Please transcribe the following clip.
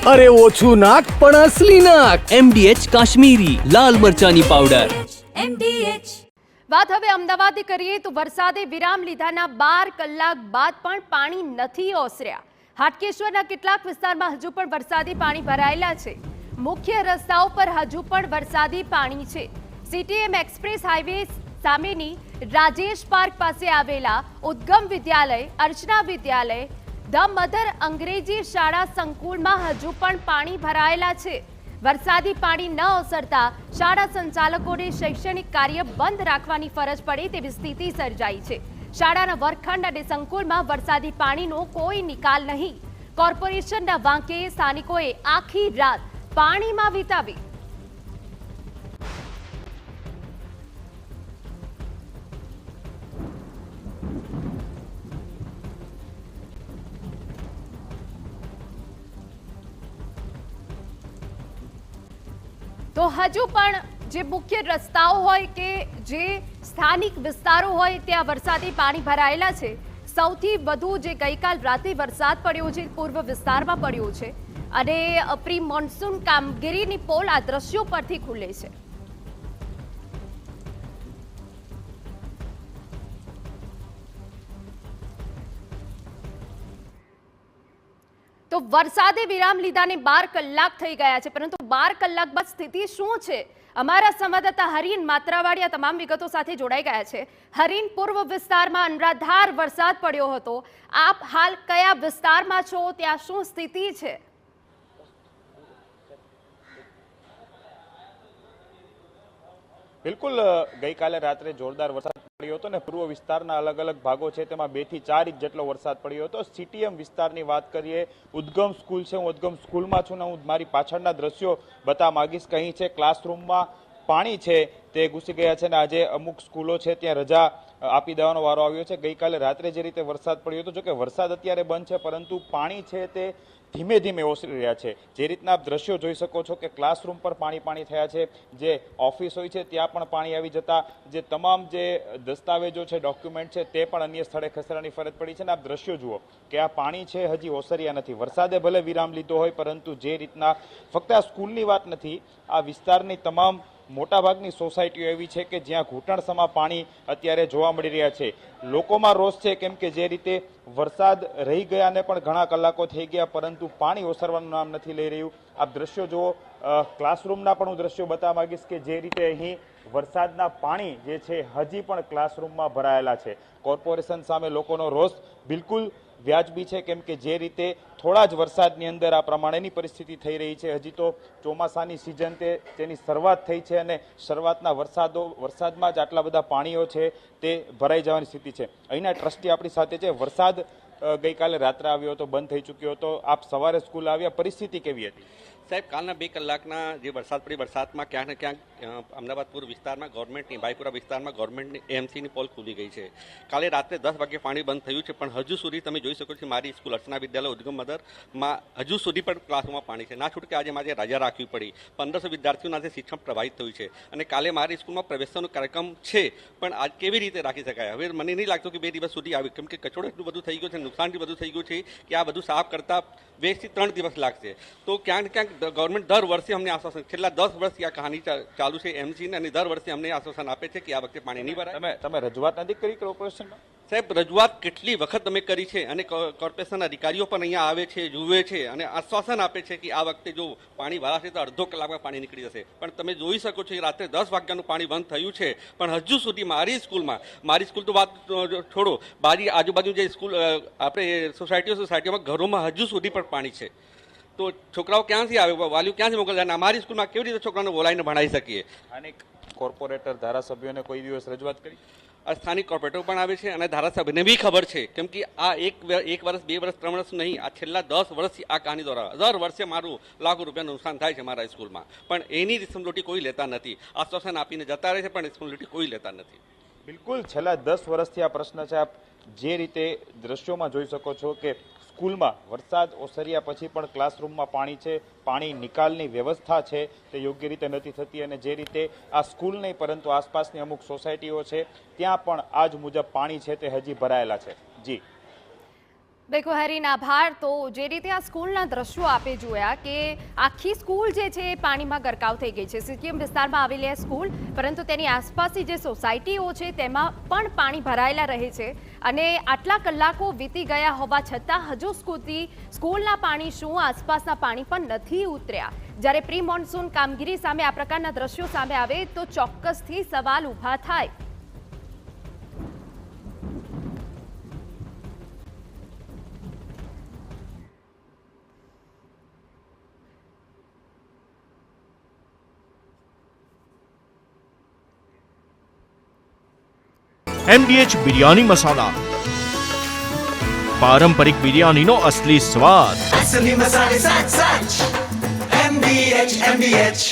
अरे ओछू नाक पण असली नाक। MDH કાશ્મીરી લાલ મરચાની પાવડર। વાત હવે અમદાવાદની કરીએ તો વરસાદે વિરામ લીધાના 12 કલાક બાદ પણ પાણી નથી ઓસર્યા। હાટકેશ્વરના કેટલાક વિસ્તારમાં હજુ પણ વરસાદી પાણી ભરાયેલા છે। મુખ્ય રસ્તાઓ પર હજુ પણ વરસાદી પાણી છે। CTM એક્સપ્રેસ હાઈવે સામેની રાજેશ પાર્ક પાસે આવેલા ઉદ્ગમ વિદ્યાલય, અર્ચના વિદ્યાલય, ધ મધર અંગ્રેજી શાળા સંકુલમાં હજુ પણ પાણી ભરાયેલા છે। વરસાદી પાણી ન ઓસરતા શાળા સંચાલકોને શૈક્ષણિક કાર્ય બંધ રાખવાની ફરજ પડે તેવી સ્થિતિ સર્જાઈ છે। શાળાના વર્ગખંડ અને સંકુલમાં વરસાદી પાણીનો કોઈ નિકાલ નહીં। કોર્પોરેશનના વાંકે સ્થાનિકોએ આખી રાત પાણીમાં વિતાવી। તો હજુ પણ જે મુખ્ય રસ્તાઓ હોય કે જે સ્થાનિક વિસ્તારો હોય ત્યાં વરસાદી પાણી ભરાયેલા છે। સૌથી વધુ જે ગઈકાલ રાતે વરસાદ પડ્યો છે પૂર્વ વિસ્તારમાં પડ્યો છે અને પ્રી મોન્સૂન કામગીરીની પોલ આ દ્રશ્યો પરથી ખુલે છે। તો વરસાદે વિરામ લીધાને 12 કલાક થઈ ગયા છે, પરંતુ 12 કલાક બાદ સ્થિતિ શું છે? અમારા સંવાદદાતા હરીન માત્રાવાડી આ તમામ વિગતો સાથે જોડાઈ ગયા છે। હરીન, પૂર્વ વિસ્તારમાં અનરાધાર વરસાદ પડ્યો હતો। આપ હાલ કયા વિસ્તારમાં છો? ત્યાં શું સ્થિતિ છે? બિલકુલ, ગઈકાલે રાત્રે જોરદાર વરસાદ પડ્યો હતો ને પૂર્વ વિસ્તારના અલગ અલગ ભાગો છે તેમાં 2 થી 4 ઇંચ જેટલો વરસાદ પડ્યો હતો। CTM વિસ્તારની વાત કરીએ, ઉદ્ગમ સ્કૂલ છે, હું ઉદ્ગમ સ્કૂલમાં છું ને હું મારી પાછળના દ્રશ્યો બતાવવા માંગીશ કે અહીં છે ક્લાસરૂમમાં પાણી છે તે ઘૂસી ગયા છે ને આજે અમુક સ્કૂલો છે ત્યાં રજા આપી દેવાનો વારો આવ્યો છે। ગઈકાલે રાત્રે જે રીતે વરસાદ પડ્યો હતો, જો કે વરસાદ અત્યારે બંધ છે પરંતુ પાણી છે તે ધીમે ધીમે ઓસરી રહ્યા છે। જે રીતના આપ દ્રશ્યો જોઈ શકો છો કે ક્લાસરૂમ પર પાણી થયા છે, જે ઓફિસ હોય છે ત્યાં પણ પાણી આવી જતા જે તમામ જે દસ્તાવેજો છે, ડોક્યુમેન્ટ છે તે પણ અન્ય સ્થળે ખસેડવાની ફરજ પડી છે। ને આપ દ્રશ્યો જુઓ કે આ પાણી છે હજી ઓસર્યા નથી। વરસાદે ભલે વિરામ લીધો હોય પરંતુ જે રીતના ફક્ત આ સ્કૂલની વાત નથી, આ વિસ્તારની તમામ મોટાભાગની સોસાયટીઓ એવી છે કે જ્યાં ઘૂંટણસમા પાણી અત્યારે જોવા મળી રહ્યા છે। લોકોમાં રોષ છે કેમ કે જે રીતે વરસાદ રહી ગયાને પણ ઘણા કલાકો થઈ ગયા પરંતુ પાણી ઓસરવાનું નામ નથી લઈ રહ્યું। આપ દ્રશ્યો જુઓ, ક્લાસરૂમના પણ હું દ્રશ્યો બતાવવા માંગીશ કે જે રીતે અહીં વરસાદના પાણી જે છે હજી પણ ક્લાસરૂમમાં ભરાયેલા છે। કોર્પોરેશન સામે લોકોનો રોષ બિલકુલ વ્યાજબી છે કેમ કે જે રીતે થોડા જ વરસાદની અંદર આ પ્રમાણેની પરિસ્થિતિ થઈ રહી છે। હજી તો ચોમાસાની સિઝન તેની શરૂઆત થઈ છે અને શરૂઆતના વરસાદમાં જ આટલા બધા પાણીઓ છે તે ભરાઈ જવાની સ્થિતિ છે। અહીંના ટ્રસ્ટી આપણી સાથે છે। વરસાદ ગઈકાલે રાત્રે આવ્યો હતો, બંધ થઈ ચૂક્યો હતો, આપ સવારે સ્કૂલ આવ્યા, પરિસ્થિતિ કેવી હતી? સાહેબ, કાલના 2 કલાકના જે વરસાદ પડી, વરસાદમાં ક્યાંક ને ક્યાંક અમદાવાદ પૂર્વ વિસ્તારમાં ગવર્મેન્ટની, ભાઈપુરા વિસ્તારમાં ગવર્મેન્ટની AMCની પોલ ખુલી ગઈ છે। કાલે રાત્રે 10 વાગે પાણી બંધ થયું છે પણ હજુ સુધી તમે જોઈ શકો છો મારી સ્કૂલ અર્ચના વિદ્યાલય ઉદ્ગમ મધરમાં હજુ સુધી પણ ક્લાસરૂમમાં પાણી છે। ના છૂટકે આજે મારે રજા રાખવી પડી। 1500 વિદ્યાર્થીઓના આજે શિક્ષણ પ્રભાવિત થયું છે અને કાલે મારી સ્કૂલમાં પ્રવેશનો કાર્યક્રમ છે પણ આજ કેવી રીતે રાખી શકાય? હવે મને નહીં લાગતું કે 2 દિવસ સુધી આવે કેમ કે કચોડો એટલું બધું થઈ ગયું છે, નુકસાન એટલું બધું થઈ ગયું છે કે આ બધું સાફ કરતા 2 થી 3 દિવસ લાગશે। તો ક્યાંક ને ક્યાંક ગવર્મેન્ટ દર વર્ષે અમને આશ્વાસન, છેલ્લા 10 વર્ષથી આ કહાની ચાલુ છે AMCને અને દર વર્ષે અમને આશ્વાસન આપે છે કે આ વખતે પાણી નહીં ભરાય। તમે રજૂઆત નથી કરી કોર્પોરેશનમાં? સાહેબ, રજૂઆત કેટલી વખત અમે કરી છે અને કોર્પોરેશનના અધિકારીઓ પણ અહીંયા આવે છે, જુએ છે અને આશ્વાસન આપે છે કે આ વખતે જો પાણી ભરાશે તો અડધો કલાકમાં પાણી નીકળી જશે। પણ તમે જોઈ શકો છો કે રાત્રે 10 વાગ્યાનું પાણી બંધ થયું છે પણ હજુ સુધી મારી સ્કૂલ તો વાત છોડો, બારી આજુબાજુ જે સ્કૂલ આપણે સોસાયટીઓમાં ઘરોમાં હજુ સુધી પણ પાણી છે। તો છોકરાઓ ક્યાંથી આવે, વાલીઓ ક્યાંથી મોકલે? અમારી સ્કૂલમાં કેવી રીતે છોકરાઓને બોલાવીને ભણાવી શકીએ? અને કોર્પોરેટર, ધારાસભ્યોને કોઈ દિવસ રજૂઆત કરી? સ્થાનિક કોર્પોરેટર પણ આવે છે અને ધારાસભ્યને બી ખબર છે કેમ કે આ એક વર્ષ, 2 વર્ષ, 3 વર્ષ નહીં, આ છેલ્લા 10 વર્ષથી આ કહાની દ્વારા દર વર્ષે મારું લાખો રૂપિયાનું નુકસાન થાય છે મારા સ્કૂલમાં પણ એની રિસ્પોન્સિબિલિટી કોઈ લેતા નથી। આશ્વાસન આપીને જતા રહે છે પણ રિસ્પોન્સિબિલિટી કોઈ લેતા નથી। બિલકુલ, છેલ્લા 10 વર્ષથી આ પ્રશ્ન છે। આપ જે રીતે દ્રશ્યોમાં જોઈ શકો છો કે સ્કૂલમાં વરસાદ ઓસર્યા પછી પણ ક્લાસરૂમમાં પાણી છે, પાણી નિકાલની વ્યવસ્થા છે તે યોગ્ય રીતે નથી થતી અને જે રીતે આ સ્કૂલ નહીં પરંતુ આસપાસની અમુક સોસાયટીઓ છે ત્યાં પણ આ જ મુજબ પાણી છે તે હજી ભરાયેલા છે। જી બિલકુલ હરીન, આભાર. તો જે રીતે આ સ્કૂલના દ્રશ્યો આપે જોયા કે આખી સ્કૂલ જે છે એ પાણીમાં ગરકાવ થઈ ગઈ છે. સીટીએમ વિસ્તારમાં આવેલી આ સ્કૂલ, પરંતુ તેની આસપાસની જે સોસાયટીઓ છે તેમાં પણ પાણી ભરાયેલા રહે છે અને આટલા કલાકો વીતી ગયા હોવા છતાં હજુ સુધી સ્કૂલના પાણી શું આસપાસના પાણી પણ નથી ઉતર્યા. જ્યારે પ્રી મોન્સૂન કામગીરી સામે આ પ્રકારના દ્રશ્યો સામે આવે તો ચોક્કસથી સવાલ ઊભા થાય. MDH બિરયાની મસાલા, પારંપરિક બિરયાનીનો અસલી સ્વાદ. असली मसाले साच साच MDH